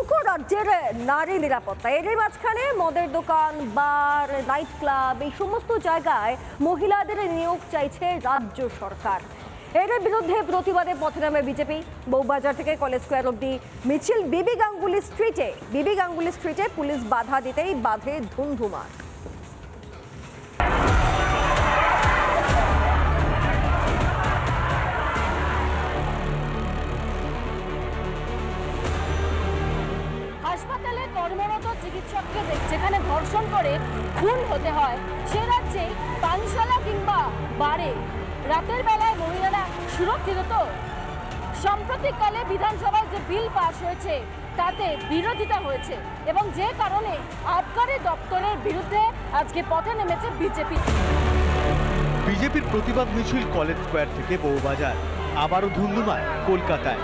আতঙ্ক রাজ্যের নারী নিরাপত্তা। এরই মাঝখানে মদের দোকান, বার, নাইট ক্লাব এই সমস্ত জায়গায় মহিলাদের নিয়োগ চাইছে রাজ্য সরকার। এর বিরুদ্ধে প্রতিবাদে পথে নামে বিজেপি। বউবাজার থেকে কলেজ স্কোয়ার অব্দি মিছিল বিবি গাঙ্গুলি স্ট্রিটে পুলিশ বাধা দিতেই বাধে ধুমধুমার। হাসপাতালে কর্মরত চিকিৎসককে যেখানে ধর্ষণ করে খুন হতে হয়, সে রাজ্যে পানশালা কিংবা বারে রাতের বেলায় মহিলারা সুরক্ষিত তো? সাম্প্রতিককালে বিধানসভায় যে বিল পাস হয়েছে তাতে বিরোধিতা হয়েছে এবং যে কারণে আবকারি দপ্তরের বিরুদ্ধে আজকে পথে নেমেছে বিজেপির প্রতিবাদ মিছিল কলেজ স্কোয়ার থেকে বউবাজার। আবারও ধুমধুমায় কলকাতায়।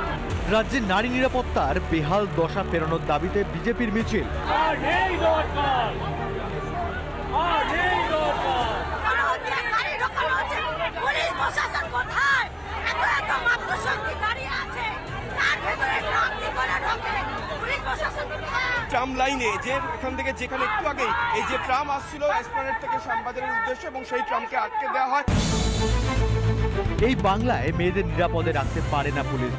রাজ্যের নারী নিরাপত্তার বেহাল দশা ফেরানোর দাবিতে বিজেপির মিছিল। ট্রাম লাইনে যে এখান থেকে যেখানে একটু আগে এই যে ট্রাম আসছিল এসপ্ল্যানেড থেকে শ্যামবাজারের উদ্দেশ্যে এবং সেই ট্রামকে আটকে দেওয়া হয়। এই বাংলায় মেয়েদের নিরাপদে রাখতে পারে না পুলিশ,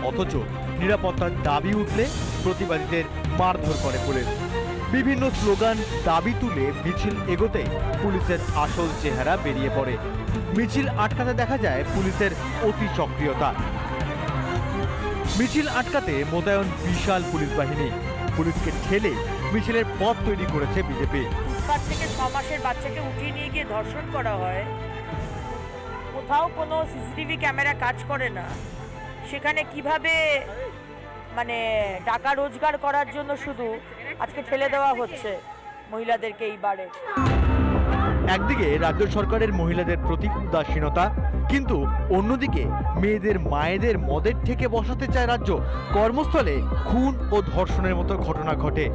অথচ নিরাপত্তার দাবি উঠলে প্রতিবাদীদের মারধর করে পুলিশ। বিভিন্ন স্লোগান দাবি তুলে মিছিল এগোতেই পুলিশের আসল চেহারা বেরিয়ে পড়ে। মিছিল আটকাতে দেখা যায় পুলিশের অতি সক্রিয়তা। মিছিল আটকাতে মোতায়েন বিশাল পুলিশ বাহিনী। পুলিশকে ঠেলে মিছিলের পথ তৈরি করেছে বিজেপি। 5 থেকে 6 মাসের বাচ্চাকে উঠিয়ে নিয়ে গিয়ে ধর্ষণ করা হয়, কোথাও কোনো সিসিটিভি ক্যামেরা কাজ করে না, সেখানে কিভাবে টাকা রোজগার করার জন্য শুধু আজকে ঠেলে দেওয়া হচ্ছে মহিলাদেরকে এই বারে। একদিকে রাজ্য সরকারের মহিলাদের প্রতি উদাসীনতা, কিন্তু অন্যদিকে মেয়েদের মায়েদের মদের থেকে বসাতে চায় রাজ্য। কর্মস্থলে খুন ও ধর্ষণের মতো ঘটনা ঘটে।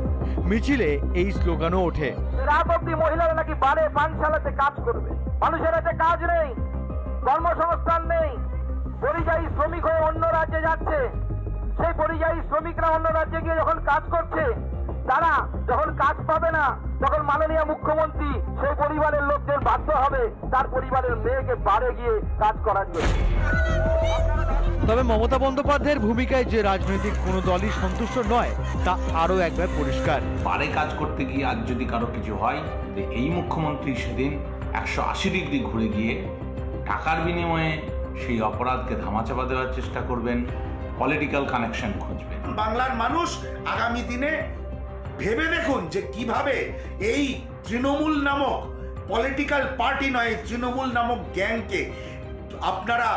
মিছিলে এই স্লোগানও ওঠে, রাত অব্দি মহিলারা নাকি বারে পানশালাতে কাজ করবে, মানুষের হাতে কাজ নেই, কর্মসংস্থান নেই, পরিযায়ী শ্রমিক হয়ে অন্য রাজ্যে যাচ্ছে। সেই পরিযায়ী শ্রমিকরা অন্য রাজ্যে গিয়ে যখন কাজ করছে, তারা যখন কাজ পাবে না, তখন মাননীয় মুখ্যমন্ত্রী সেই পরিবারের লোকদের বাধ্য হবে তার পরিবারের মেয়েকে বাড়ে গিয়ে কাজ করার জন্য। তবে মমতা বন্দ্যোপাধ্যায়ের ভূমিকায় যে রাজনৈতিক কোনো দলই সন্তুষ্ট নয় তা আরও একবার পরিষ্কার। বারে কাজ করতে গিয়ে আজ যদি কারো কিছু হয়, এই মুখ্যমন্ত্রী সেদিন 180 ডিগ্রি ঘুরে গিয়ে টাকার বিনিময়ে সেই অপরাধকে ধামাচাপা দেওয়ার চেষ্টা করবেন, পলিটিক্যাল কানেকশন খুঁজবেন। বাংলার মানুষ আগামী দিনে ভেবে দেখুন যে কিভাবে এই তৃণমূল নামক পলিটিক্যাল পার্টি নয়, তৃণমূল নামক গ্যাংকে আপনারা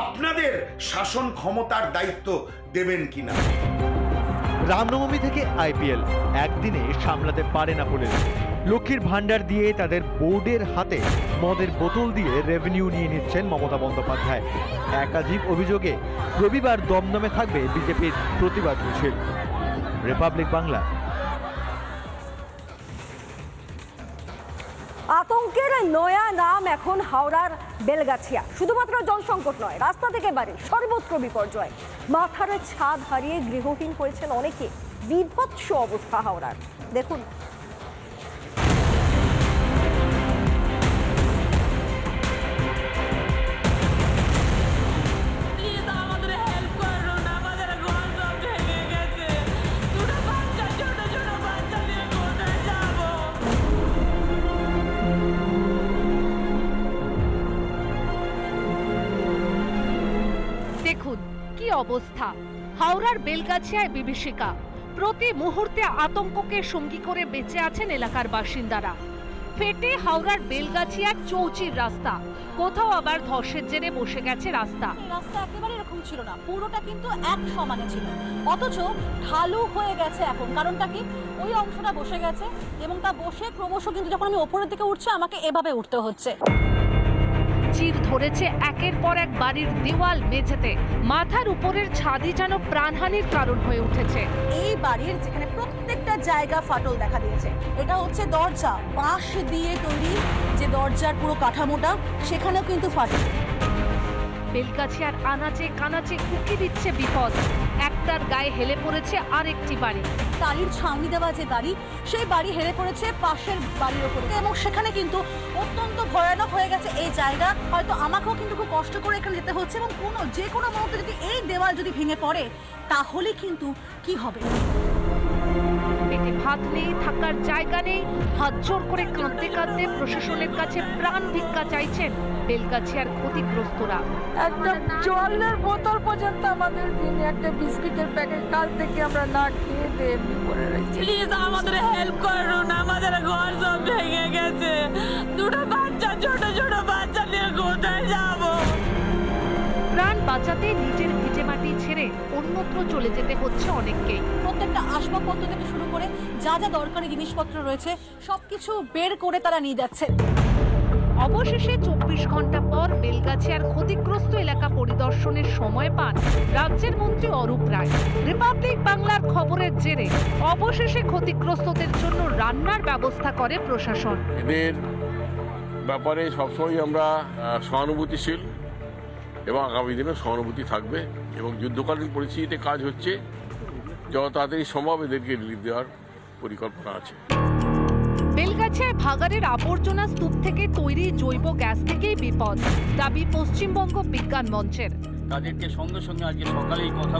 আপনাদের শাসন ক্ষমতার দায়িত্ব দেবেন কিনা। রামনবমী থেকে আইপিএল একদিনে সামলাতে পারে না পুলিশ। লক্ষ্মীর ভান্ডার দিয়ে তাদের বোর্ডের হাতে মদের বোতল দিয়ে রেভিনিউ নিয়ে নিচ্ছেন মমতা বন্দ্যোপাধ্যায়। একাধিক অভিযোগে রবিবার দমদমে থাকবে বিজেপির প্রতিবাদ মিছিল। রিপাবলিক বাংলা। আতঙ্কের নয়া নাম এখন হাওড়ার বেলগাছিয়া। শুধুমাত্র জনসংকট নয়, রাস্তা থেকে বাড়ি সর্বত্র বিপর্যয়। মাথার ছাদ হারিয়ে গৃহহীন হয়েছেন অনেকে। বিভৎস অবস্থা হাওড়ার, দেখুন। দেখুন কি অবস্থা হাওড়ার বেলগাছিয়ায়। বিভীষিকা, প্রতি মুহূর্তে আতঙ্ককে সঙ্গী করে বেঁচে আছেন এলাকার বাসিন্দারা। ফেটে হাওড়ার বেলগাছিয়ার চৌচির রাস্তা, কোথাও আবার ধসের জেরে বসে গেছে রাস্তা। রাস্তা একেবারে এরকম ছিল না, পুরোটা কিন্তু এক সমানে ছিল, অথচ ঢালু হয়ে গেছে এখন। কারণটা কি? ওই অংশটা বসে গেছে এবং তা বসে ক্রমশ কিন্তু যখন আমি ওপরের দিকে উঠছি আমাকে এভাবে উঠতে হচ্ছে। চির ধরেছে একের পর এক বাড়ির দেওয়াল মেঝেতে। মাথার উপরের ছাদই যেন প্রাণহানির কারণ হয়ে উঠেছে। এই বাড়ির যেখানে প্রত্যেকটা জায়গা ফাটল দেখা দিয়েছে, এটা হচ্ছে দরজা, বাঁশ দিয়ে তৈরি যে দরজার পুরো কাঠামোটা, সেখানেও কিন্তু ফাটল। বেলগাছিয়ার আনাচে কানাচে উকি দিচ্ছে বিপদ। একটার গায়ে হেলে পড়েছে আরেকটি বাড়ি। টালির ছাউনি দেওয়া যে বাড়ি, সেই বাড়ি হেলে পড়েছে পাশের বাড়ির ওপরে এবং সেখানে কিন্তু অত্যন্ত ভয়ানক হয়ে গেছে এই জায়গা। হয়তো আমাকেও কিন্তু খুব কষ্ট করে এখানে যেতে হচ্ছে এবং যে কোনো মুহূর্তে যদি এই দেওয়াল যদি ভেঙে পড়ে তাহলে কিন্তু কি হবে। পেটে ভাত নেই, থাকার জায়গা নেই, হাত জোর করে কাঁদতে কাঁদতে প্রশাসনের কাছে প্রাণ ভিক্ষা চাইছেন বেলগাছিয়ার ক্ষতিগ্রস্তরা। একটা জলের বোতল পর্যন্ত আমাদের দিনে, একটা বিস্কিটের প্যাকেট কাল থেকে আমরা না খেয়ে দিয়ে এমনি করে রয়েছি। প্লিজ আমাদের হেল্প করুন, আমাদের ঘর সব ভেঙে গেছে, দুটো বাচ্চা, ছোট ছোট বাচ্চা নিয়ে কোথায় যাবো? প্রাণ বাঁচাতে নিজের ভিটে মাটি ছেড়ে অন্যত্র চলে যেতে হচ্ছে অনেককেই। প্রত্যেকটা আসবাবপত্র থেকে শুরু করে যা যা দরকারি জিনিসপত্র রয়েছে সবকিছু বের করে তারা নিয়ে যাচ্ছে। অবশেষে 24 ঘন্টা পর বেলগাছিয়ার ক্ষতিগ্রস্ত এলাকা পরিদর্শনের সময় পান রাজ্যের মন্ত্রী অরূপ রায়। রিপাবলিক বাংলার খবরের জেরে অবশেষে ক্ষতিগ্রস্তদের জন্য রান্নার ব্যবস্থা করে প্রশাসন। এদের ব্যাপারে সবসময় আমরা সহানুভূতিশীল এবং আগামী দিনে সহানুভূতি থাকবে এবং যুদ্ধকালীন পরিস্থিতিতে কাজ হচ্ছে, যত তাড়াতাড়ি সম্ভব এদেরকে রিলিফ দেওয়ার পরিকল্পনা আছে। বেলগাছিয়ায় ভাগাড়ের আবর্জনা স্তূপ থেকে তৈরি জৈব গ্যাস থেকেই বিপদ, দাবি পশ্চিমবঙ্গ বিজ্ঞান মঞ্চের। তাদেরকে সঙ্গে সঙ্গে আজকে সকালেই কথা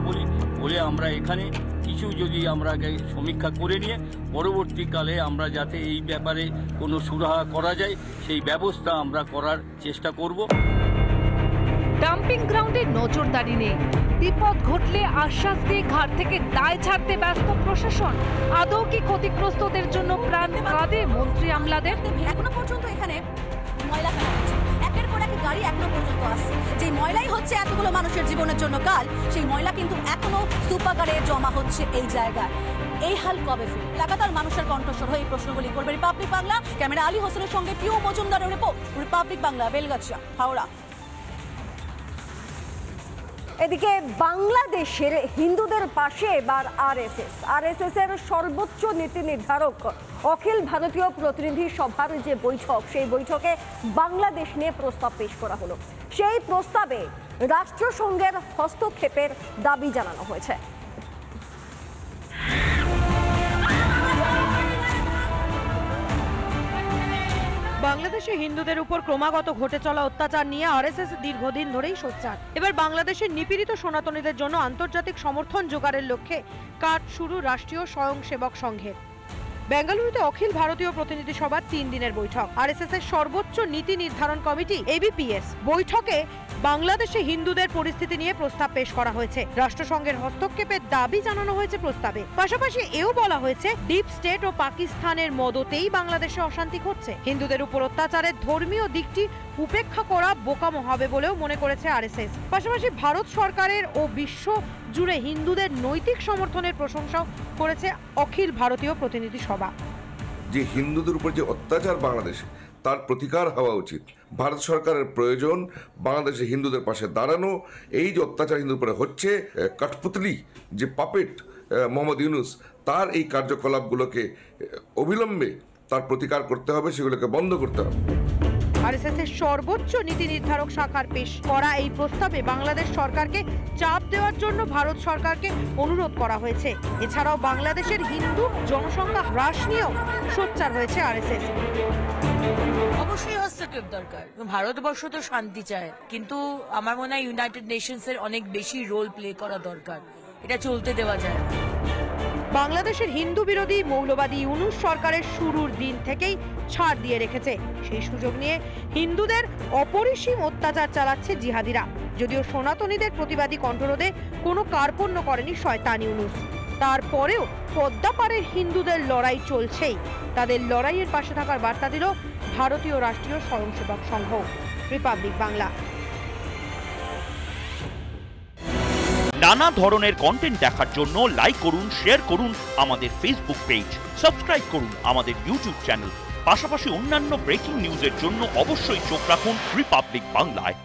বলে আমরা এখানে কিছু যদি আমরা সমীক্ষা করে নিয়ে পরবর্তীকালে আমরা যাতে এই ব্যাপারে কোনো সুরাহা করা যায় সেই ব্যবস্থা আমরা করার চেষ্টা করব। ডাম্পিং গ্রাউন্ডে নজরদারি নেই, বিপদ ঘটলে আশ্বাস দিয়ে ঘাট থেকে দায় ছাড়তে ব্যস্ত প্রশাসন। আদৌ কি ক্ষতিগ্রস্তদের জন্য প্রাণ কাঁদে মন্ত্রী আমলাদের? এখনো পর্যন্ত এখানে ময়লা ফেলা হচ্ছে, একের পর এক গাড়ি এখনো পর্যন্ত আসছে। যে ময়লাই হচ্ছে এতগুলো মানুষের জীবনের জন্য কাল, সেই ময়লা কিন্তু এখনো স্তূপাকারে জমা হচ্ছে এই জায়গায়। এই হাল কবে ফিরবে? লাগাতার মানুষের কণ্ঠস্বর হয়ে এই প্রশ্নগুলি করবে রিপাবলিক বাংলা। ক্যামেরা আলী হোসেনের সঙ্গে পিউ মজুমদারের রিপোর্ট, রিপাবলিক বাংলা, বেলগাছিয়া, হাওড়া। এদিকে বাংলাদেশের হিন্দুদের পাশে এবার আরএসএস এর সর্বোচ্চ নীতি নির্ধারক অখিল ভারতীয় প্রতিনিধি সভার যে বৈঠক, সেই বৈঠকে বাংলাদেশ নিয়ে প্রস্তাব পেশ করা হলো। সেই প্রস্তাবে রাষ্ট্রসংঘের হস্তক্ষেপের দাবি জানানো হয়েছে। বাংলাদেশে হিন্দুদের উপর ক্রমাগত ঘটে চলা অত্যাচার নিয়ে আরএসএস দীর্ঘদিন ধরেই সোচ্চার। এবার বাংলাদেশের নিপীড়িত সনাতনীদের জন্য আন্তর্জাতিক সমর্থন জোগাড়ের লক্ষ্যে কাজ শুরু রাষ্ট্রীয় স্বয়ংসেবক সংঘের। বেঙ্গালুরুতে অখিল ভারতীয় প্রতিনিধি সভার 3 দিনের বৈঠক। আরএসএস এর সর্বোচ্চ নীতি নির্ধারণ কমিটি এবিপিএস বৈঠকে বাংলাদেশে হিন্দুদের পরিস্থিতি নিয়ে প্রস্তাব পেশ করা হয়েছে। রাষ্ট্রসংঘের হস্তক্ষেপের দাবি জানানো হয়েছে প্রস্তাবে। পাশাপাশি এও বলা হয়েছে ডিপ স্টেট ও পাকিস্তানের মদতেই বাংলাদেশে অশান্তি ঘটছে। হিন্দুদের উপর অত্যাচারের ধর্মীয় দিকটি উপেক্ষা করা বোকামো হবে বলেও মনে করেছে আরএসএস। পাশাপাশি ভারত সরকারের ও বিশ্ব জুড়ে হিন্দুদের নৈতিক সমর্থনের প্রশংসাও করেছে অখিল ভারতীয় প্রতিনিধি সভা। যে হিন্দুদের উপর যে অত্যাচার বাংলাদেশে, তার প্রতিকার হওয়া উচিত। ভারত সরকারের প্রয়োজন বাংলাদেশে হিন্দুদের পাশে দাঁড়ানো। এই যে অত্যাচার হিন্দুর উপরে হচ্ছে, কাঠপুতলি যে পাপেট মোহাম্মদ ইউনুস, তার এই কার্যকলাপগুলোকে অবিলম্বে তার প্রতিকার করতে হবে, সেগুলোকে বন্ধ করতে হবে। আরএসএস এর সর্বোচ্চ নীতি নির্ধারক শাখার পেশ করা এই প্রস্তাবে বাংলাদেশ সরকারকে চাপ দেওয়ার জন্য ভারত সরকারকে অনুরোধ করা হয়েছে। এছাড়াও বাংলাদেশের হিন্দু জনসংখ্যা হ্রাস নিয়েও সোচ্চার হয়েছে আরএসএস। অবশ্যই হস্তক্ষেপ দরকার। ভারতবর্ষ তো শান্তি চায়, কিন্তু আমার মনে হয় ইউনাইটেড নেশনসের অনেক বেশি রোল প্লে করা দরকার। এটা চলতে দেওয়া যায় না। বাংলাদেশের হিন্দু বিরোধী মৌলবাদী ইউনুস সরকারের শুরুর দিন থেকেই ছাড় দিয়ে রেখেছে। সেই সুযোগ নিয়ে হিন্দুদের অপরিসীম অত্যাচার চালাচ্ছে জিহাদিরা। যদিও সনাতনীদের প্রতিবাদী কণ্ঠরোধে কোনো কার্পণ্য করেনি শয়তান ইউনুস, তারপরেও পদ্মাপাড়ের হিন্দুদের লড়াই চলছেই। তাদের লড়াইয়ের পাশে থাকার বার্তা দিল ভারতীয় রাষ্ট্রীয় স্বয়ংসেবক সংঘ। রিপাবলিক বাংলা। নানা ধরনের কন্টেন্ট দেখার জন্য লাইক করুন, শেয়ার করুন আমাদের ফেসবুক পেজ, সাবস্ক্রাইব করুন আমাদের ইউটিউব চ্যানেল। পাশাপাশি অন্যান্য ব্রেকিং নিউজের জন্য অবশ্যই চোখ রাখুন রিপাবলিক বাংলায়।